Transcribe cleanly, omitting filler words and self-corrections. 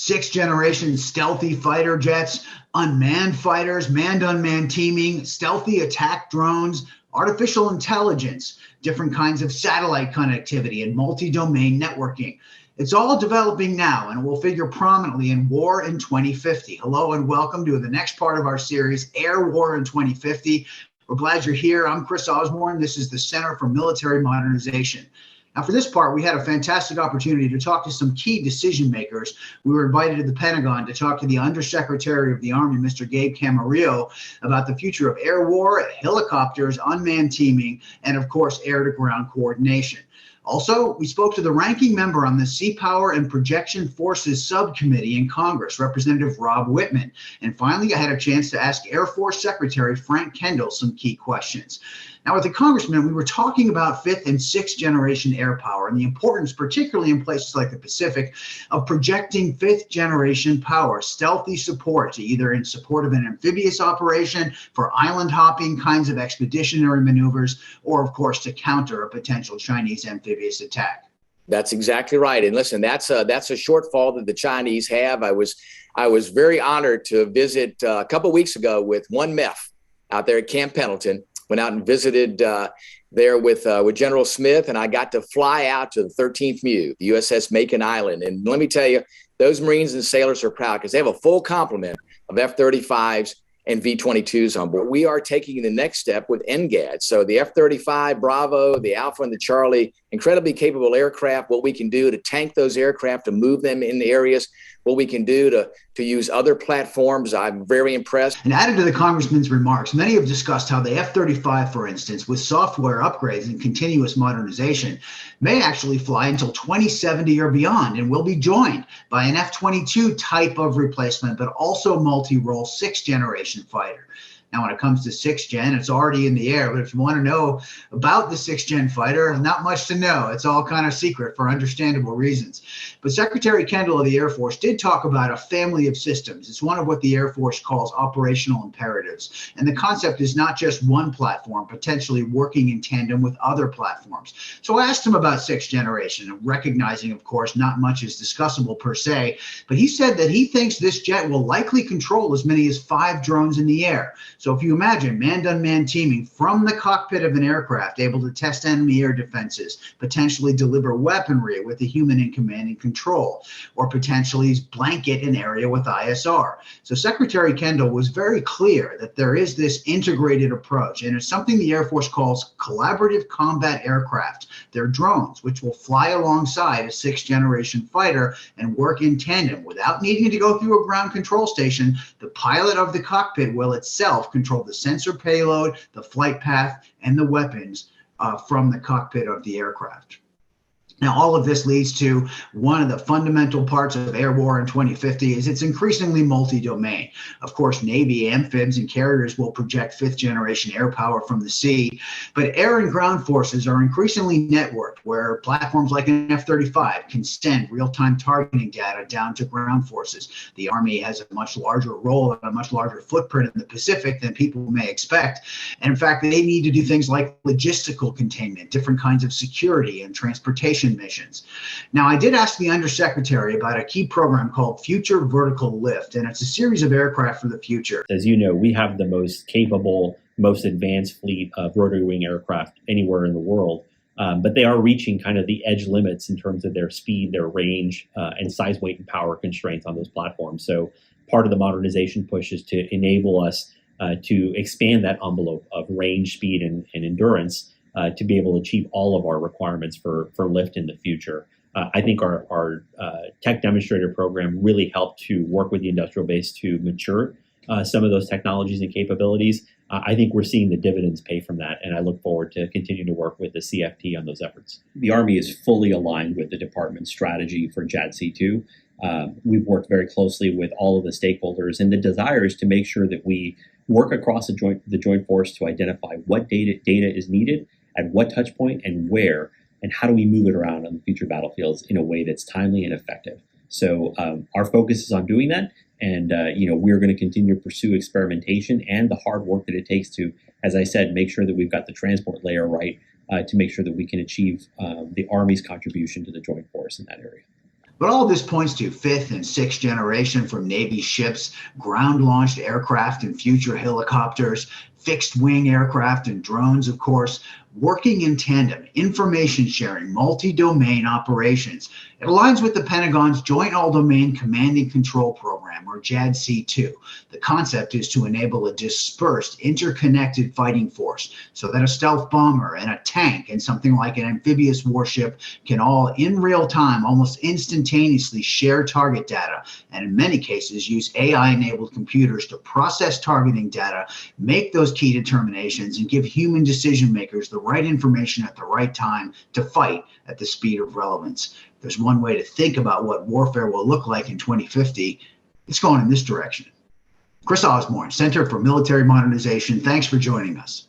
Sixth generation stealthy fighter jets, unmanned fighters, manned-unmanned teaming, stealthy attack drones, artificial intelligence, different kinds of satellite connectivity, and multi-domain networking. It's all developing now and will figure prominently in War in 2050. Hello and welcome to the next part of our series, Air War in 2050. We're glad you're here. I'm Kris Osborn. This is the Center for Military Modernization. Now, for this part, we had a fantastic opportunity to talk to some key decision makers. We were invited to the Pentagon to talk to the Undersecretary of the Army, Mr. Gabe Camarillo, about the future of air war, helicopters, unmanned teaming, and, of course, air-to-ground coordination. Also, we spoke to the ranking member on the Sea Power and Projection Forces Subcommittee in Congress, Representative Rob Wittman. And finally, I had a chance to ask Air Force Secretary Frank Kendall some key questions. Now, with the Congressman, we were talking about fifth and sixth generation air power and the importance, particularly in places like the Pacific, of projecting fifth generation power, stealthy support, either in support of an amphibious operation, for island hopping kinds of expeditionary maneuvers, or, of course, to counter a potential Chinese amphibious attack. That's exactly right. And listen, that's a shortfall that the Chinese have. I was very honored to visit a couple of weeks ago with 1 MEF out there at Camp Pendleton. Went out and visited there with General Smith, and I got to fly out to the 13th MEU, the USS Macon Island. And let me tell you, those Marines and sailors are proud because they have a full complement of F-35s and V-22s on board. We are taking the next step with NGAD. So the F-35 Bravo, the Alpha and the Charlie, incredibly capable aircraft, what we can do to tank those aircraft, to move them in the areas, what we can do to use other platforms. I'm very impressed. And added to the Congressman's remarks, many have discussed how the F-35, for instance, with software upgrades and continuous modernization, may actually fly until 2070 or beyond and will be joined by an F-22 type of replacement, but also multi-role sixth generation fighter. Now, when it comes to sixth gen, it's already in the air. But if you want to know about the sixth gen fighter, not much to know. It's all kind of secret for understandable reasons. But Secretary Kendall of the Air Force did talk about a family of systems. It's one of what the Air Force calls operational imperatives. And the concept is not just one platform, potentially working in tandem with other platforms. So I asked him about sixth generation, recognizing, of course, not much is discussable per se. But he said that he thinks this jet will likely control as many as 5 drones in the air. So if you imagine manned-unmanned teaming from the cockpit of an aircraft, able to test enemy air defenses, potentially deliver weaponry with a human in command and control, or potentially blanket an area with ISR. So Secretary Kendall was very clear that there is this integrated approach, and it's something the Air Force calls collaborative combat aircraft. They're drones, which will fly alongside a sixth-generation fighter and work in tandem without needing to go through a ground control station. The pilot of the cockpit will itself control the sensor payload, the flight path, and the weapons from the cockpit of the aircraft. Now, all of this leads to one of the fundamental parts of air war in 2050 is it's increasingly multi-domain. Of course, Navy, amphibs, and carriers will project fifth-generation air power from the sea, but air and ground forces are increasingly networked, where platforms like an F-35 can send real-time targeting data down to ground forces. The Army has a much larger role and a much larger footprint in the Pacific than people may expect. And in fact, they need to do things like logistical containment, different kinds of security and transportation missions. Now, I did ask the Undersecretary about a key program called Future Vertical Lift, and it's a series of aircraft for the future. As you know, we have the most capable, most advanced fleet of rotary wing aircraft anywhere in the world, but they are reaching kind of the edge limits in terms of their speed, their range, and size, weight, and power constraints on those platforms. So part of the modernization push is to enable us to expand that envelope of range, speed, and endurance to be able to achieve all of our requirements for lift in the future. I think our tech demonstrator program really helped to work with the industrial base to mature some of those technologies and capabilities. I think we're seeing the dividends pay from that, and I look forward to continuing to work with the CFT on those efforts. The Army is fully aligned with the department's strategy for JADC2. We've worked very closely with all of the stakeholders, and the desire is to make sure that we work across the joint force to identify what data is needed, at what touch point and where, and how do we move it around on the future battlefields in a way that's timely and effective. So our focus is on doing that, and we're going to continue to pursue experimentation and the hard work that it takes to, as I said, make sure that we've got the transport layer right to make sure that we can achieve the Army's contribution to the joint force in that area. But all this points to fifth and sixth generation from Navy ships, ground-launched aircraft and future helicopters, fixed-wing aircraft and drones, of course, working in tandem, information sharing, multi-domain operations. It aligns with the Pentagon's Joint All-Domain Command and Control Program, or JADC2. The concept is to enable a dispersed, interconnected fighting force so that a stealth bomber and a tank and something like an amphibious warship can all, in real time, almost instantaneously share target data, and in many cases use AI-enabled computers to process targeting data, make those key determinations, and give human decision makers the right information at the right time to fight at the speed of relevance. There's one way to think about what warfare will look like in 2050. It's going in this direction. Kris Osborn, Center for Military Modernization. Thanks for joining us.